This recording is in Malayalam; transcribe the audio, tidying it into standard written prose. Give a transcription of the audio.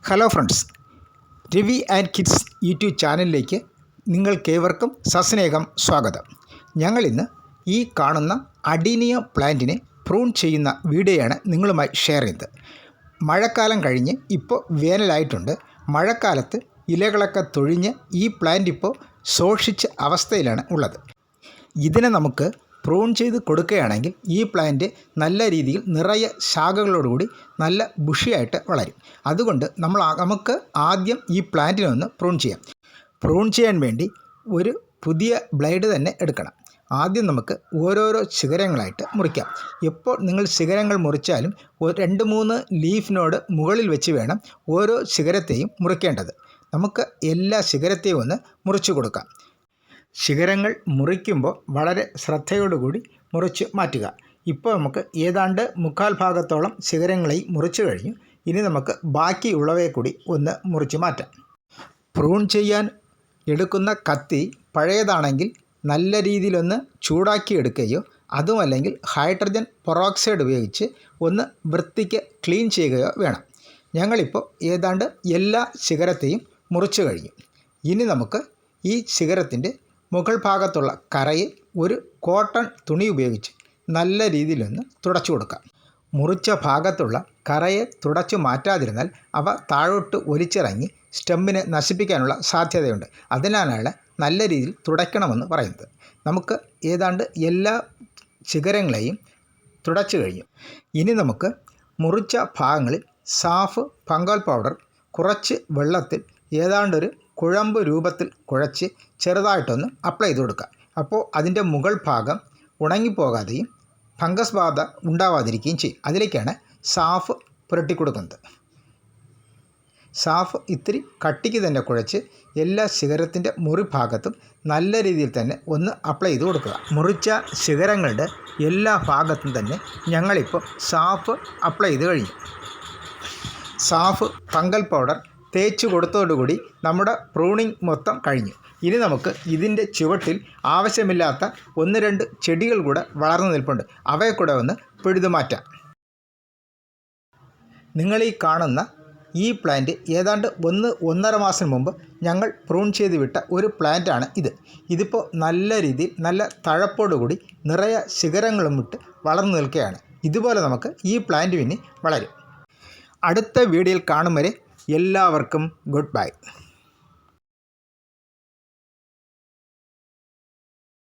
Hello friends, Ravi and kids YouTube ചാനലിലേക്ക് നിങ്ങൾക്കേവർക്കും സസ്നേഹം സ്വാഗതം. ഞങ്ങളിന്ന് ഈ കാണുന്ന അഡീനിയം പ്ലാന്റിനെ പ്രൂൺ ചെയ്യുന്ന വീഡിയോയാണ് നിങ്ങളുമായി ഷെയർ ചെയ്തത്. മഴക്കാലം കഴിഞ്ഞ് ഇപ്പോൾ വേനലായിട്ടുണ്ട്. മഴക്കാലത്ത് ഇലകളൊക്കെ തൊഴിഞ്ഞ് ഈ പ്ലാന്റ് ഇപ്പോൾ ശോഷിച്ച അവസ്ഥയിലാണ് ഉള്ളത്. ഇതിനെ നമുക്ക് പ്രൂൺ ചെയ്ത് കൊടുക്കുകയാണെങ്കിൽ ഈ പ്ലാന്റ് നല്ല രീതിയിൽ നിറയെ ശാഖകളോടുകൂടി നല്ല ബുഷിയായിട്ട് വളരും. അതുകൊണ്ട് നമുക്ക് ആദ്യം ഈ പ്ലാന്റിനെ ഒന്ന് പ്രൂൺ ചെയ്യാം. പ്രൂൺ ചെയ്യാൻ വേണ്ടി ഒരു പുതിയ ബ്ലേഡ് തന്നെ എടുക്കണം. ആദ്യം നമുക്ക് ഓരോരോ ശിഖരങ്ങളായിട്ട് മുറിക്കാം. എപ്പോൾ നിങ്ങൾ ശിഖരങ്ങൾ മുറിച്ചാലും 2-3 ലീഫിനോട് മുകളിൽ വെച്ച് വേണം ഓരോ ശിഖരത്തെയും മുറിക്കേണ്ടത്. നമുക്ക് എല്ലാ ശിഖരത്തെയും ഒന്ന് മുറിച്ചു കൊടുക്കാം. ശിഖരങ്ങൾ മുറിക്കുമ്പോൾ വളരെ ശ്രദ്ധയോടുകൂടി മുറിച്ച് മാറ്റുക. ഇപ്പോൾ നമുക്ക് ഏതാണ്ട് 1/4 ഭാഗത്തോളം ശിഖരങ്ങളെയും മുറിച്ചു കഴിഞ്ഞു. ഇനി നമുക്ക് ബാക്കിയുള്ളവയെ കൂടി ഒന്ന് മുറിച്ച് മാറ്റാം. പ്രൂൺ ചെയ്യാൻ എടുക്കുന്ന കത്തി പഴയതാണെങ്കിൽ നല്ല രീതിയിലൊന്ന് ചൂടാക്കി എടുക്കുകയോ അതുമല്ലെങ്കിൽ ഹൈഡ്രജൻ പെറോക്സൈഡ് ഉപയോഗിച്ച് ഒന്ന് വൃത്തിക്ക് ക്ലീൻ ചെയ്യുകയോ വേണം. ഞങ്ങളിപ്പോൾ ഏതാണ്ട് എല്ലാ ശിഖരത്തെയും മുറിച്ചു കഴിഞ്ഞു. ഇനി നമുക്ക് ഈ ശിഖരത്തിൻ്റെ മുകൾ ഭാഗത്തുള്ള കറയെ ഒരു കോട്ടൺ തുണി ഉപയോഗിച്ച് നല്ല രീതിയിലൊന്ന് തുടച്ചു കൊടുക്കാം. മുറിച്ച ഭാഗത്തുള്ള കറയെ തുടച്ചു മാറ്റാതിരുന്നാൽ അവ താഴോട്ട് ഒലിച്ചിറങ്ങി സ്റ്റെമ്മിനെ നശിപ്പിക്കാനുള്ള സാധ്യതയുണ്ട്. അതിനാലാണ് നല്ല രീതിയിൽ തുടയ്ക്കണമെന്ന് പറയുന്നത്. നമുക്ക് ഏതാണ്ട് എല്ലാ ശിഖരങ്ങളെയും തുടച്ചു കഴിഞ്ഞു. ഇനി നമുക്ക് മുറിച്ച ഭാഗങ്ങളിൽ സാഫ് ഫംഗൽ പൗഡർ കുറച്ച് വെള്ളത്തിൽ ഏതാണ്ടൊരു കുഴമ്പ് രൂപത്തിൽ കുഴച്ച് ചെറുതായിട്ടൊന്ന് അപ്ലൈ ചെയ്ത് കൊടുക്കുക. അപ്പോൾ അതിൻ്റെ മുകൾ ഭാഗം ഉണങ്ങിപ്പോകാതെയും ഫംഗസ് ബാധ ഉണ്ടാവാതിരിക്കുകയും ചെയ്യും. അതിലേക്കാണ് സാഫ് പുരട്ടി കൊടുക്കുന്നത്. സാഫ് ഇത്തിരി കട്ടിക്ക് തന്നെ കുഴച്ച് എല്ലാ ശിഖരത്തിൻ്റെ മുറി ഭാഗത്തും നല്ല രീതിയിൽ തന്നെ ഒന്ന് അപ്ലൈ ചെയ്ത് കൊടുക്കുക. മുറിച്ച ശിഖരങ്ങളുടെ എല്ലാ ഭാഗത്തും തന്നെ ഞങ്ങളിപ്പോൾ സാഫ് അപ്ലൈ ചെയ്ത് കഴിഞ്ഞു. സാഫ് ഫംഗൽ പൗഡർ തേച്ച് കൊടുത്തോടുകൂടി നമ്മുടെ പ്രൂണിങ് മൊത്തം കഴിഞ്ഞു. ഇനി നമുക്ക് ഇതിൻ്റെ ചുവട്ടിൽ ആവശ്യമില്ലാത്ത 1-2 ചെടികൾ കൂടെ വളർന്നു നിൽപ്പുണ്ട്. അവയെ കൂടെ ഒന്ന് പിഴുതു മാറ്റാം. നിങ്ങളീ കാണുന്ന ഈ പ്ലാന്റ് ഏതാണ്ട് 1-1.5 മാസം മുമ്പ് ഞങ്ങൾ പ്രൂൺ ചെയ്ത് വിട്ട ഒരു പ്ലാന്റാണ് ഇത്. ഇതിപ്പോൾ നല്ല രീതിയിൽ നല്ല തഴപ്പോടുകൂടി നിറയെ ശിഖരങ്ങളും വിട്ട് വളർന്നു നിൽക്കുകയാണ്. ഇതുപോലെ നമുക്ക് ഈ പ്ലാന്റ് പിന്നെ വളരും. അടുത്ത വീഡിയോയിൽ കാണും വരെ എല്ലാവർക്കും ഗുഡ് ബൈ.